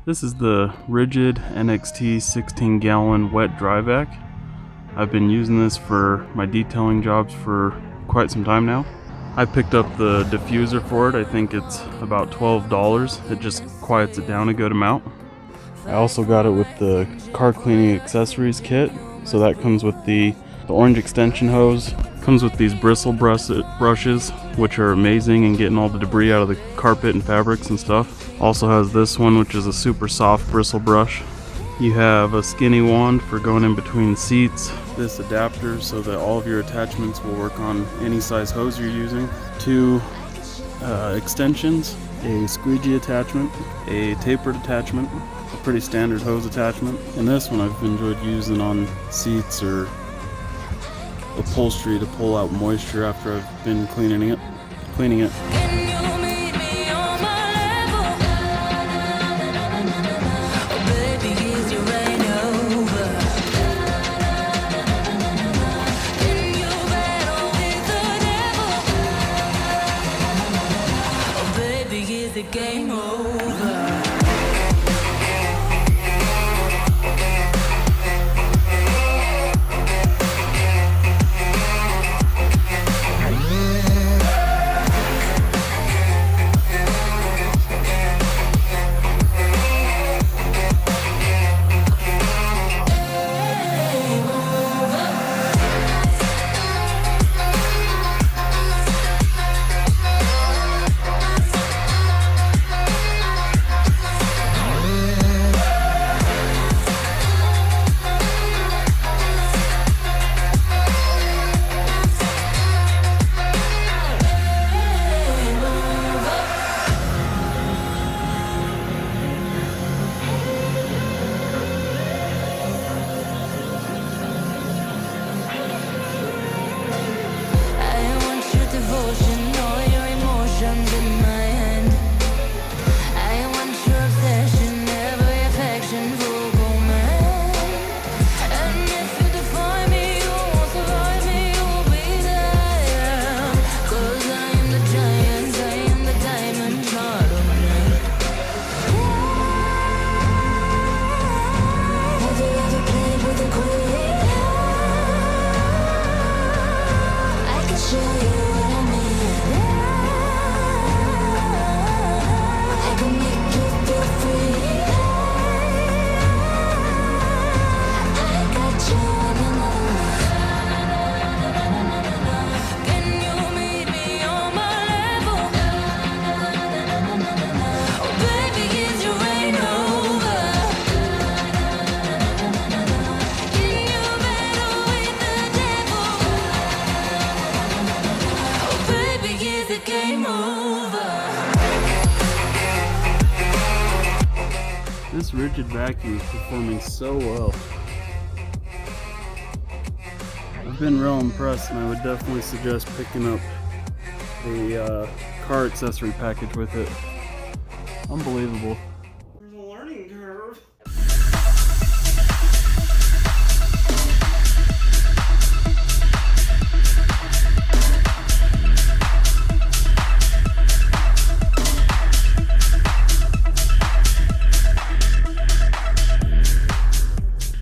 This is the Rigid NXT 16-gallon wet dry vac. I've been using this for my detailing jobs for quite some time now. I picked up the diffuser for it. I think it's about $12. It just quiets it down a good amount. I also got it with the car cleaning accessories kit. So that comes with the orange extension hose. Comes with these bristle brushes, which are amazing in getting all the debris out of the carpet and fabrics and stuff. Also has this one, which is a super soft bristle brush. You have a skinny wand for going in between seats. This adapter so that all of your attachments will work on any size hose you're using. Two extensions, a squeegee attachment, a tapered attachment, a pretty standard hose attachment. And this one I've enjoyed using on seats or upholstery to pull out moisture after I've been cleaning it. Game over. This rigid vacuum is performing so well. I've been real impressed, and I would definitely suggest picking up a car accessory package with it. Unbelievable.